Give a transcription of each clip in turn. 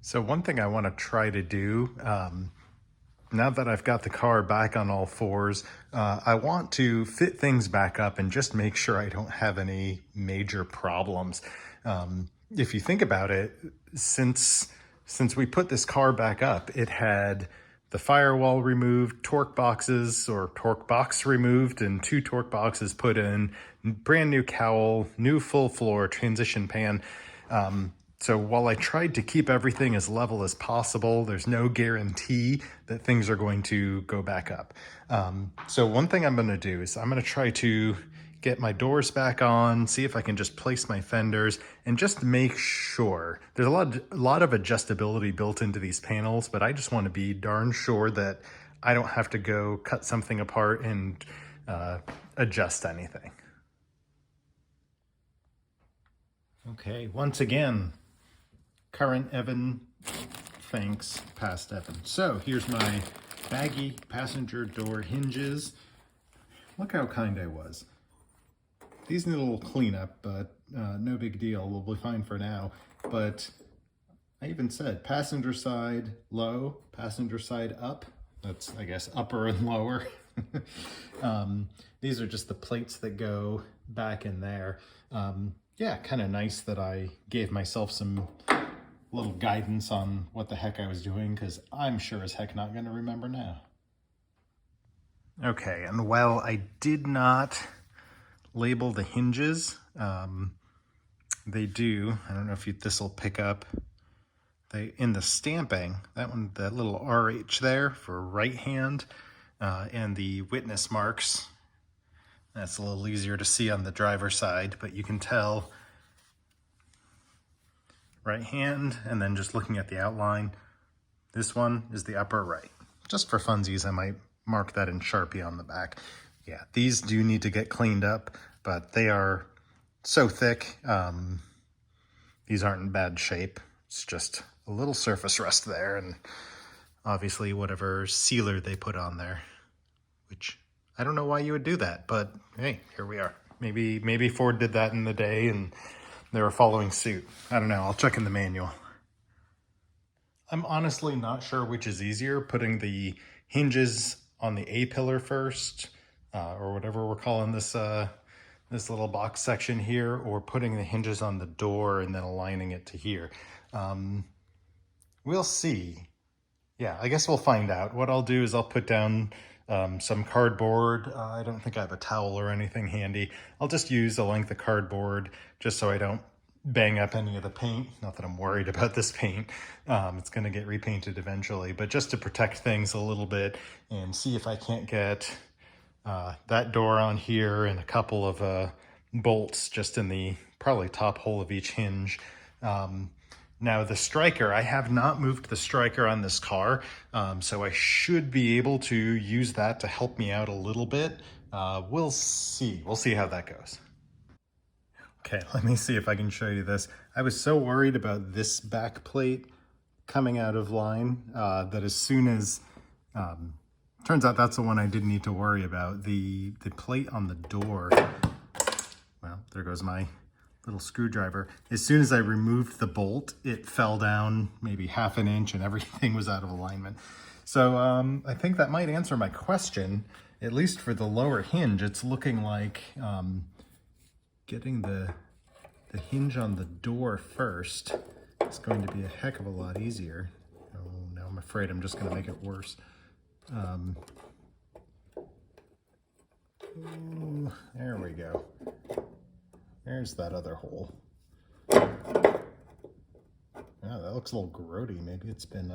So one thing I want to try to do, now that I've got the car back on all fours, I want to fit things back up and just make sure I don't have any major problems. If you think about it, since we put this car back up, it had the firewall removed, torque boxes or torque box removed, and 2 torque boxes put in, brand new cowl, new full floor, transition pan. So while I tried to keep everything as level as possible, there's no guarantee that things are going to go back up. So one thing I'm going to do is I'm going to try to get my doors back on, see if I can just place my fenders and just make sure. There's a lot of adjustability built into these panels, but I just want to be darn sure that I don't have to go cut something apart and adjust anything. Okay, once again, current Evan thanks past Evan. So here's my baggy passenger door hinges. Look how kind I was. These need a little cleanup, but no big deal. We'll be fine for now. But I even said passenger side low, passenger side up. That's, I guess, upper and lower. These are just the plates that go back in there. Yeah, kind of nice that I gave myself some little guidance on what the heck I was doing, because I'm sure as heck not going to remember now. Okay, and while I did not label the hinges, they do, I don't know if this will pick up, they in the stamping, that one, that little RH there for right hand, and the witness marks, that's a little easier to see on the driver's side, but you can tell right hand, and then just looking at the outline, this one is the upper right. Just for funsies, I might mark that in Sharpie on the back. Yeah, these do need to get cleaned up, but they are so thick. These aren't in bad shape. It's just a little surface rust there, and obviously whatever sealer they put on there, which I don't know why you would do that, but hey, here we are. Maybe Ford did that in the day and they were following suit. I don't know, I'll check in the manual. I'm honestly not sure which is easier, putting the hinges on the A-pillar first, or whatever we're calling this this little box section here, or putting the hinges on the door and then aligning it to here. We'll see. Yeah, I guess we'll find out. What I'll do is I'll put down some cardboard. I don't think I have a towel or anything handy. I'll just use a length of cardboard just so I don't bang up any of the paint. Not that I'm worried about this paint. It's going to get repainted eventually, but just to protect things a little bit and see if I can't get that door on here and a couple of bolts just in the probably top hole of each hinge. Now the striker, I have not moved the striker on this car, so I should be able to use that to help me out a little bit. We'll see how that goes. Okay, let me see if I can show you this. I was so worried about this back plate coming out of line that as soon as, turns out that's the one I didn't need to worry about. The plate on the door, well, there goes my little screwdriver. As soon as I removed the bolt, it fell down maybe half an inch and everything was out of alignment. So I think that might answer my question, at least for the lower hinge. It's looking like getting the hinge on the door first is going to be a heck of a lot easier. Oh no, I'm afraid I'm just going to make it worse. Ooh, there we go. There's that other hole. Yeah, that looks a little grody. Maybe it's been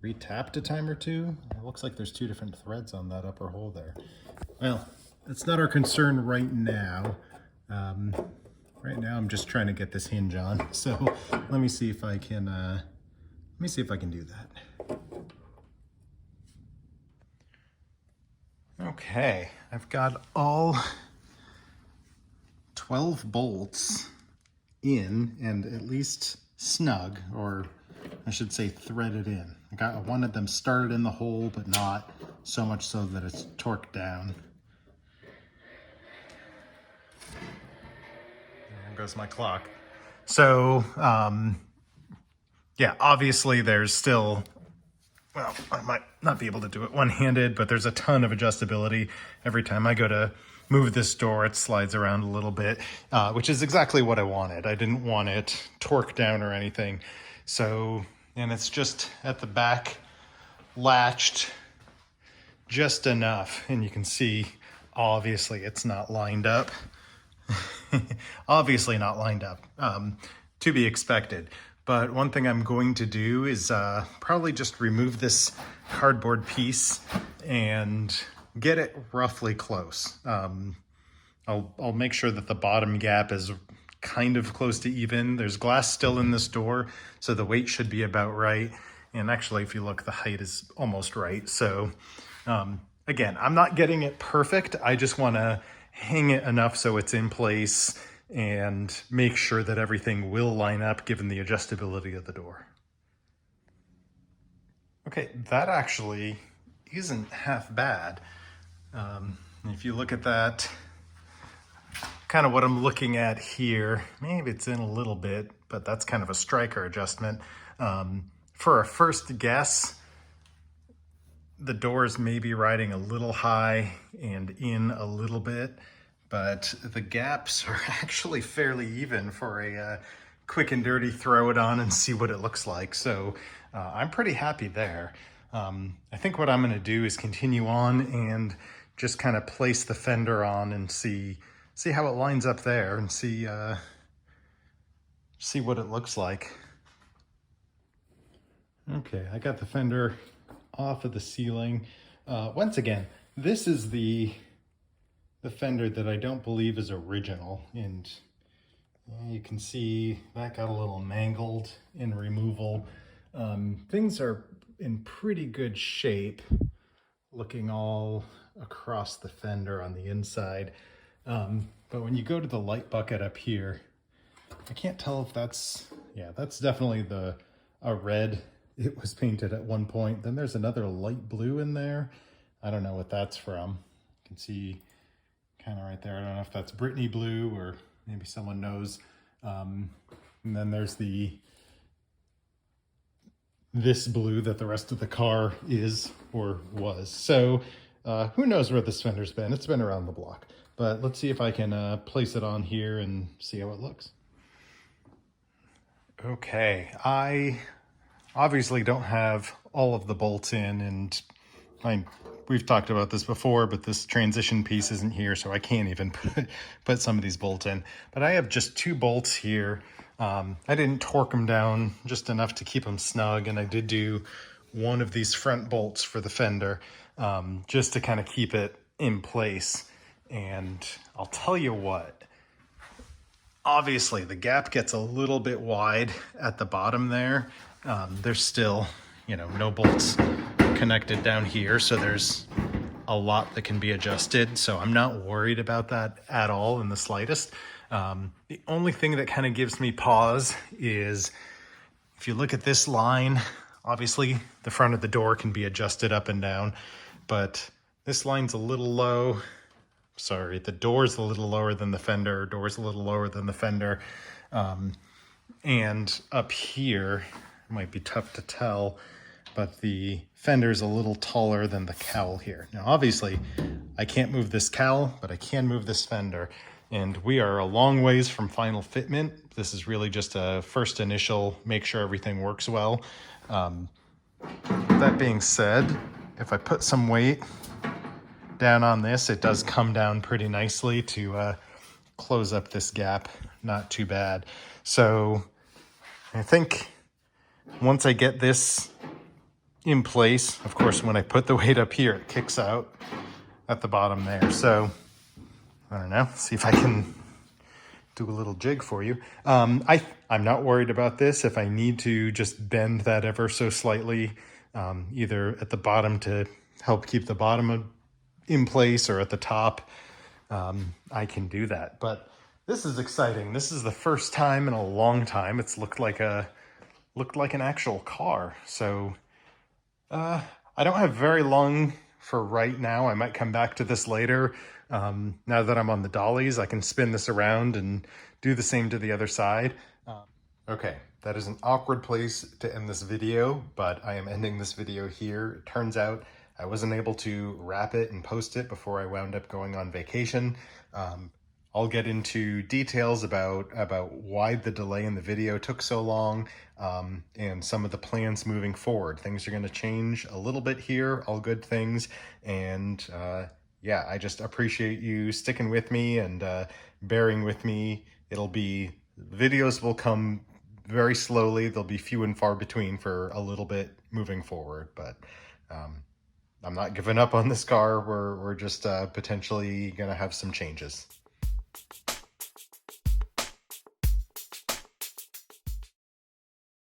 re-tapped a time or two. It looks like there's 2 different threads on that upper hole there. Well, that's not our concern right now. Right now I'm just trying to get this hinge on. So let me see if I can do that. Okay, I've got all 12 bolts in and at least snug, or I should say threaded in. I wanted them started in the hole, but not so much so that it's torqued down. There goes my clock. So Yeah, obviously there's still, well, I might not be able to do it one-handed, but there's a ton of adjustability. Every time I go to move this door, it slides around a little bit, which is exactly what I wanted. I didn't want it torqued down or anything. So, and it's just at the back, latched just enough. And you can see, obviously it's not lined up. Obviously not lined up, to be expected. But one thing I'm going to do is probably just remove this cardboard piece and get it roughly close. I'll make sure that the bottom gap is kind of close to even. There's glass still in this door, so the weight should be about right. And actually, if you look, the height is almost right. So again, I'm not getting it perfect. I just want to hang it enough so it's in place and make sure that everything will line up given the adjustability of the door. Okay, that actually isn't half bad. If you look at that, kind of what I'm looking at here, maybe it's in a little bit, but that's kind of a striker adjustment. For a first guess, the doors may be riding a little high and in a little bit, but the gaps are actually fairly even for a quick and dirty throw it on and see what it looks like. So I'm pretty happy there. I think what I'm going to do is continue on and just kind of place the fender on and see how it lines up there and see what it looks like. Okay, I got the fender off of the ceiling. Once again, this is the fender that I don't believe is original, and you can see that got a little mangled in removal. Things are in pretty good shape, looking all across the fender on the inside. But when you go to the light bucket up here, I can't tell if that's, yeah, that's definitely a red. It was painted at one point. Then there's another light blue in there. I don't know what that's from. You can see kind of right there. I don't know if that's Brittany blue or maybe someone knows. And then there's this blue that the rest of the car is or was. So who knows where this fender's been. It's been around the block. But let's see if I can place it on here and see how it looks. Okay, I obviously don't have all of the bolts in, and we've talked about this before, but this transition piece isn't here, so I can't even put some of these bolts in. But I have just 2 bolts here. I didn't torque them down just enough to keep them snug, and I did do one of these front bolts for the fender just to kind of keep it in place. And I'll tell you what, obviously the gap gets a little bit wide at the bottom there. There's still, no bolts connected down here, so there's a lot that can be adjusted. So I'm not worried about that at all in the slightest. The only thing that kind of gives me pause is if you look at this line, obviously the front of the door can be adjusted up and down, but this line's a little low. Sorry, the door's a little lower than the fender, door's a little lower than the fender. And up here, it might be tough to tell, but the fender's a little taller than the cowl here. Now, obviously, I can't move this cowl, but I can move this fender. And we are a long ways from final fitment. This is really just a first initial, make sure everything works well. That being said, if I put some weight down on this, it does come down pretty nicely to close up this gap. Not too bad. So I think once I get this in place, of course, when I put the weight up here, it kicks out at the bottom there. So I don't know, see if I can do a little jig for you. I'm not worried about this. If I need to just bend that ever so slightly, either at the bottom to help keep the bottom in place or at the top, I can do that. But this is exciting. This is the first time in a long time it's looked like an actual car. So I don't have very long for right now. I might come back to this later. Now that I'm on the dollies, I can spin this around and do the same to the other side. Okay, that is an awkward place to end this video, but I am ending this video here. It turns out I wasn't able to wrap it and post it before I wound up going on vacation. Um, I'll get into details about why the delay in the video took so long, and some of the plans moving forward. Things are going to change a little bit here, all good things, and yeah, I just appreciate you sticking with me and bearing with me. Videos will come very slowly. They'll be few and far between for a little bit moving forward, but um, I'm not giving up on this car. We're just potentially going to have some changes.